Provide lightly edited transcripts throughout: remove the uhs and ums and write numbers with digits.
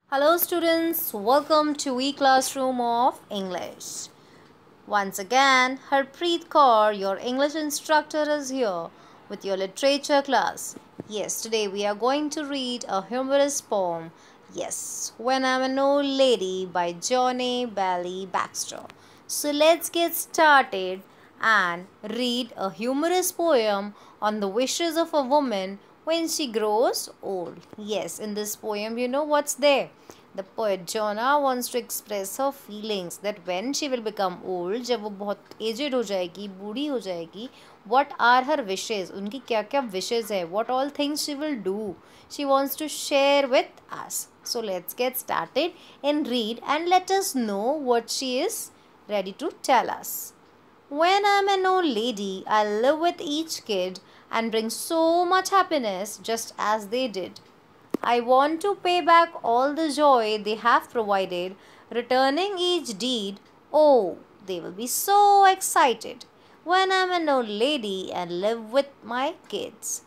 Hello students, welcome to e-classroom of English. Once again, Harpreet Kaur, your English instructor is here with your literature class. Yes, today we are going to read a humorous poem. Yes, When I'm an Old Lady by Johnny Bailey Baxter. So let's get started and read a humorous poem on the wishes of a woman when she grows old. Yes, in this poem, you know what's there? The poet Jonah wants to express her feelings that when she will become old, जब वो बहुत aged हो जाएगी, बूढ़ी हो जाएगी, what are her wishes? उनकी क्या क्या wishes है? What all things she will do? She wants to share with us. So let's get started and read and let us know what she is ready to tell us. When I'm an old lady, I'll live with each kid and bring so much happiness just as they did. I want to pay back all the joy they have provided, returning each deed. Oh, they will be so excited when I'm an old lady and live with my kids.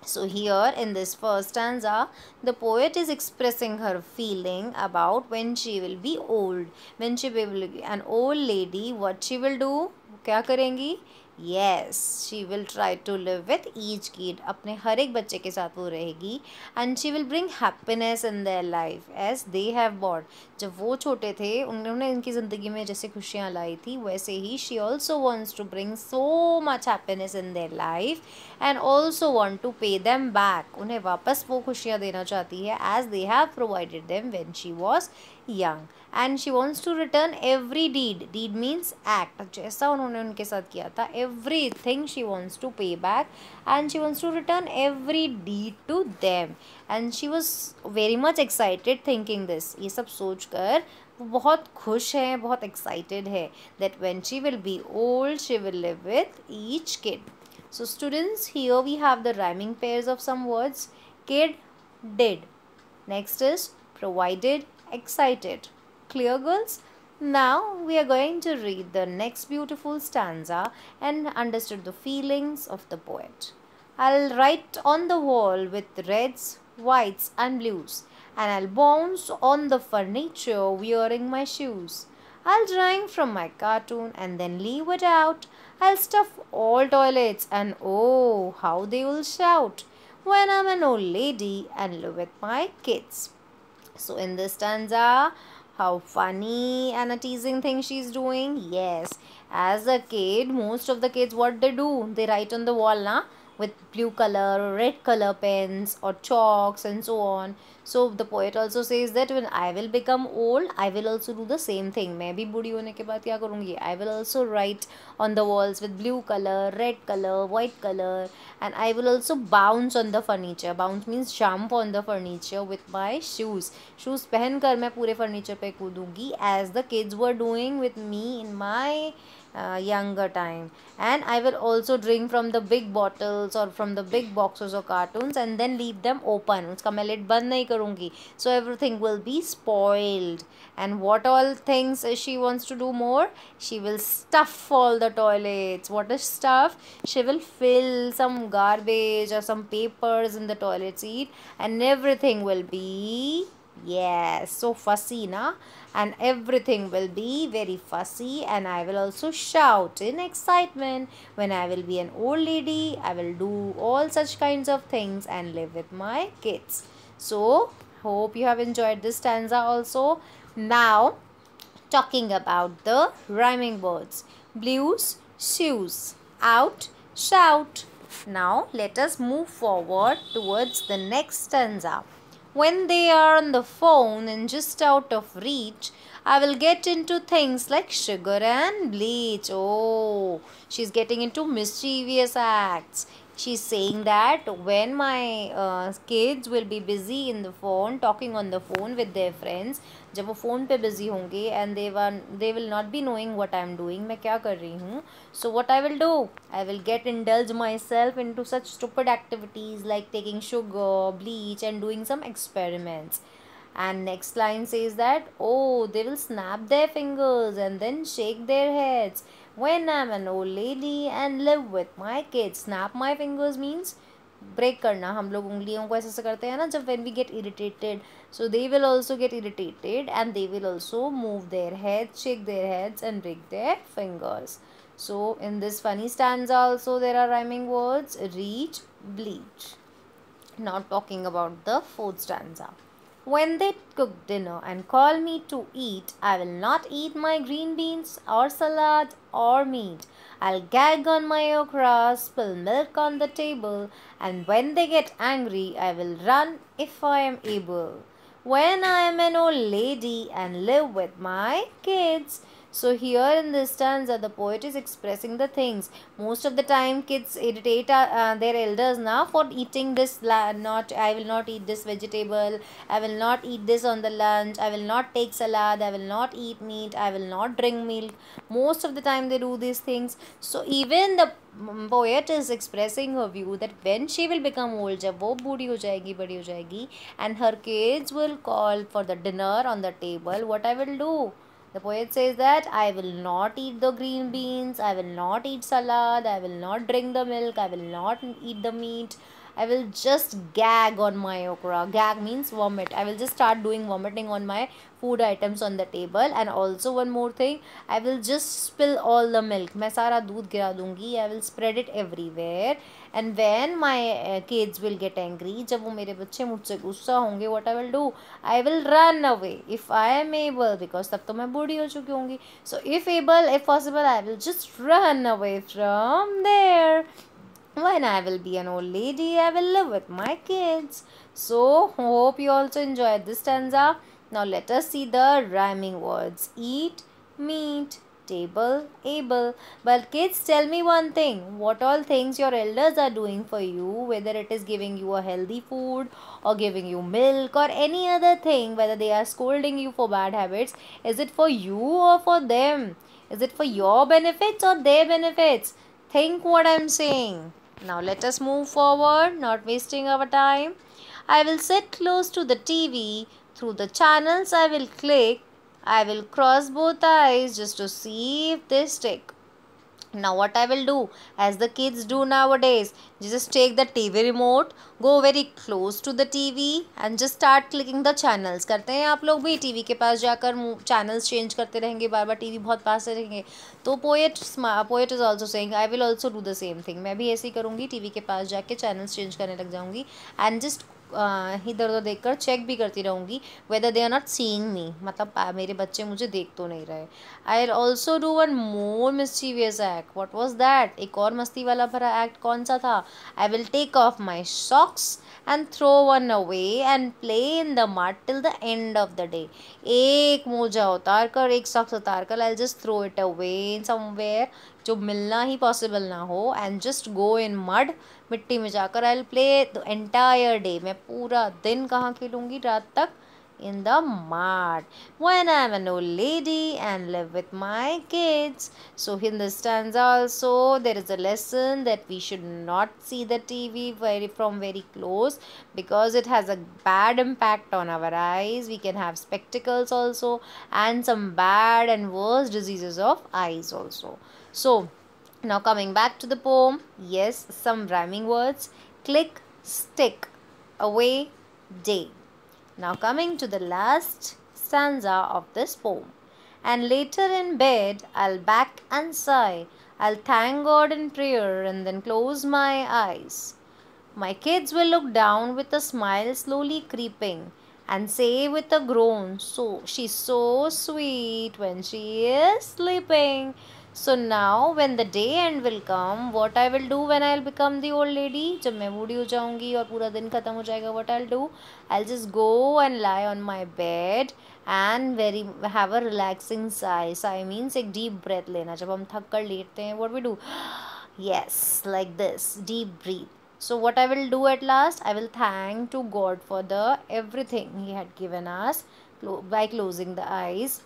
So, here in this first stanza, the poet is expressing her feeling about when she will be old. When she will be an old lady, what she will do? क्या करेंगी? Yes, she will try to live with each kid. अपने हर एक बच्चे के साथ वो रहेगी and she will bring happiness in their life as they have brought. जब वो छोटे थे उन्होंने इनकी ज़िंदगी में जैसे खुशियाँ लाई थी वैसे ही she also wants to bring so much happiness in their life and also want to pay them back. उन्हें वापस वो खुशियाँ देना चाहती है as they have provided them when she was young. And she wants to return every deed. Deed means act. जैसा उन्होंने उनके साथ किया था everything she wants to pay back and she wants to return every deed to them. And she was very much excited thinking this. ये सब सोचकर वो बहुत खुश है, बहुत excited है that when she will be old, she will live with each kid. So students, here we have the rhyming pairs of some words. Kid, did. Next is provided, excited. Clear, girls? Now we are going to read the next beautiful stanza and understand the feelings of the poet. I'll write on the wall with reds, whites, and blues, and I'll bounce on the furniture wearing my shoes. I'll drink from my cartoon and then leave it out. I'll stuff all toilets, and oh, how they will shout when I'm an old lady and live with my kids. So, in this stanza, how funny and a teasing thing she's doing. Yes, as a kid, most of the kids, what they do? They write on the wall, na? With blue color or red color pens or chalks and so on. So the poet also says that when I will become old, I will also do the same thing. मैं भी बूढ़ी होने के बाद क्या करूँगी? I will also write on the walls with blue color, red color, white color, and I will also bounce on the furniture. Bounce means jump on the furniture with my shoes. Shoes पहन कर मैं पूरे furniture पे कूदूँगी as the kids were doing with me in my younger time. And I will also drink from the big bottles or from the big boxes or cartoons and then leave them open. उसका मैं lid बंद नहीं करूँगी. So everything will be spoiled. And what all things she wants to do more? She will stuff all the toilets. What is stuff? She will fill some garbage or some papers in the toilet seat and everything will be, yes, so fussy, na? And everything will be very fussy and I will also shout in excitement. When I will be an old lady, I will do all such kinds of things and live with my kids. So, hope you have enjoyed this stanza also. Now, talking about the rhyming words. Blues, shoes, out, shout. Now, let us move forward towards the next stanza. When they are on the phone and just out of reach, I will get into things like sugar and bleach. Oh, she's getting into mischievous acts. She's saying that when my kids will be busy in the phone, talking on the phone with their friends, जब वो phone पे busy होंगे and they will not be knowing what I'm doing, मैं क्या कर रही हूँ. So what I will do? I will get indulge myself into such stupid activities like taking sugar, bleach and doing some experiments. And next line says that, oh, they will snap their fingers and then shake their heads when I'm an old lady and live with my kids. Snap my fingers means break करना, हम लोग उंगलियों को ऐसे करते हैं ना जब when we get irritated, so they will also get irritated and they will also move their heads, shake their heads and break their fingers. So in this funny stanza also there are rhyming words: reach, bleach. Now talking about the fourth stanza. When they cook dinner and call me to eat, I will not eat my green beans or salad or meat. I'll gag on my okra, spill milk on the table, and when they get angry, I will run if I am able. When I am an old lady and live with my kids. So here in this stanza, the poet is expressing the things. Most of the time, kids irritate their elders now for eating this. Not, I will not eat this vegetable. I will not eat this on the lunch. I will not take salad. I will not eat meat. I will not drink milk. Most of the time, they do these things. So even the poet is expressing her view that when she will become old, जब वो बूढ़ी हो जाएगी, बड़ी हो जाएगी, and her kids will call for the dinner on the table, what I will do? The poet says that I will not eat the green beans, I will not eat salad, I will not drink the milk, I will not eat the meat. I will just gag on my okra. Gag means vomit. I will just start doing vomiting on my food items on the table. And also one more thing, I will just spill all the milk. मैं सारा दूध गिरा दूंगी. I will spread it everywhere. And when my kids will get angry, जब वो मेरे बच्चे मुझसे गुस्सा होंगे, what I will do? I will run away if I am able, because तब तो मैं बूढ़ी हो चुकी होंगी. So if able, if possible, I will just run away from there. When I will be an old lady, I will live with my kids. So, hope you also enjoyed this stanza. Now, let us see the rhyming words: eat, meet, table, able. But, kids, tell me one thing: what all things your elders are doing for you, whether it is giving you a healthy food or giving you milk or any other thing, whether they are scolding you for bad habits, is it for you or for them? Is it for your benefits or their benefits? Think what I'm saying. Now let us move forward, not wasting our time. I will sit close to the TV. Through the channels I will click. I will cross both eyes just to see if they stick. Now what I will do, as the kids do nowadays, just take the TV remote, go very close to the TV and just start clicking the channels. करते हैं आप लोग भी TV के पास जाकर channels change करते रहेंगे, बार बार TV बहुत पास से रहेंगे. तो poet is also saying I will also do the same thing. मैं भी ऐसे ही करूँगी, टीवी के पास जाके चैनल्स चेंज करने लग जाऊँगी एंड जस्ट इधर उधर देखकर चेक भी करती रहूँगी whether they are not seeing me, मतलब मेरे बच्चे मुझे देख तो नहीं रहे. I also do one more mischievous act. What was that? एक और मस्ती वाला भरा एक्ट कौन सा था? I will take off my socks and throw one away and play in the mud till the end of the day. एक मोजा उतार कर, एक सॉक्स उतार कर, I'll just throw it away somewhere जो मिलना ही पॉसिबल ना हो, and just go in mud, मिट्टी में जाकर I'll play the entire day. मैं पूरा दिन कहाँ खेलूँगी? रात तक in the mud. When I'm an old lady and live with my kids. So in this stanza also there is a lesson that we should not see the TV from very close, because it has a bad impact on our eyes. We can have spectacles also and some bad and worse diseases of eyes also. So now coming back to the poem, yes, some rhyming words: click, stick, away, day. Now coming to the last stanza of this poem. And later in bed, I'll back and sigh. I'll thank God in prayer and then close my eyes. My kids will look down with a smile slowly creeping and say with a groan, so she's so sweet when she is sleeping. So now when the day end will come, what I will do when I'll become the old lady? जब मैं बूढ़ी हो जाऊंगी और पूरा दिन खत्म हो जाएगा, what I'll do? I'll just go and lie on my bed and have a relaxing sigh. Sigh means एक deep breath लेना. जब हम थक कर लेटते हैं, what we do? Yes, like this, deep breathe. So what I will do at last, I will thank to God for the everything He had given us by closing the eyes.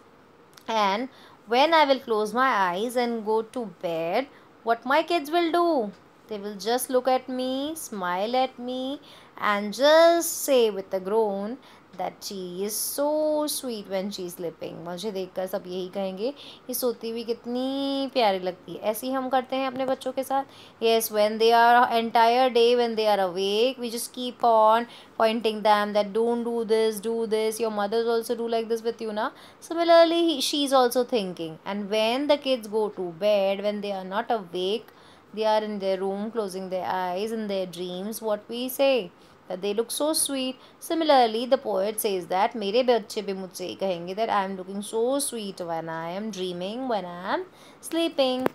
And when I will close my eyes and go to bed, what my kids will do? They will just look at me, smile at me, and just say with a groan that she is so sweet when she is sleeping. मुझे देखकर सब यही कहेंगे ये सोती हुई कितनी प्यारी लगती है. ऐसे ही हम करते हैं अपने बच्चों के साथ. Yes, when they are entire day when they are awake, we just keep on pointing them that don't do this, do this. Your mothers also do like this with you, na? Similarly, she's also thinking. And when the kids go to bed, when they are not awake, they are in their room closing their eyes in their dreams, what we say that they look so sweet. Similarly, the poet says that मेरे बच्चे भी मुझसे ही कहेंगे that I am looking so sweet when I am dreaming, when I am sleeping.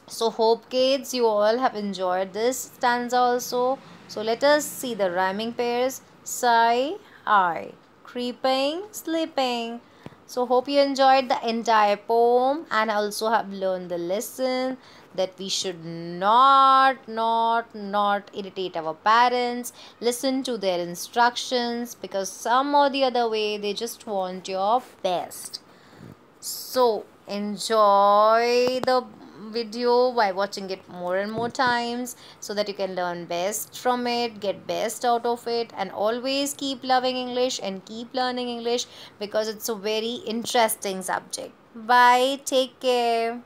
So hope kids you all have enjoyed this stanza also. So let us see the rhyming pairs. Sigh, I, creeping, sleeping. So hope you enjoyed the entire poem and also have learned the lesson that we should not irritate our parents. Listen to their instructions because some or the other way they just want your best. So enjoy the video by watching it more and more times so that you can learn best from it, get best out of it, and always keep loving English and keep learning English because it's a very interesting subject. Bye, take care.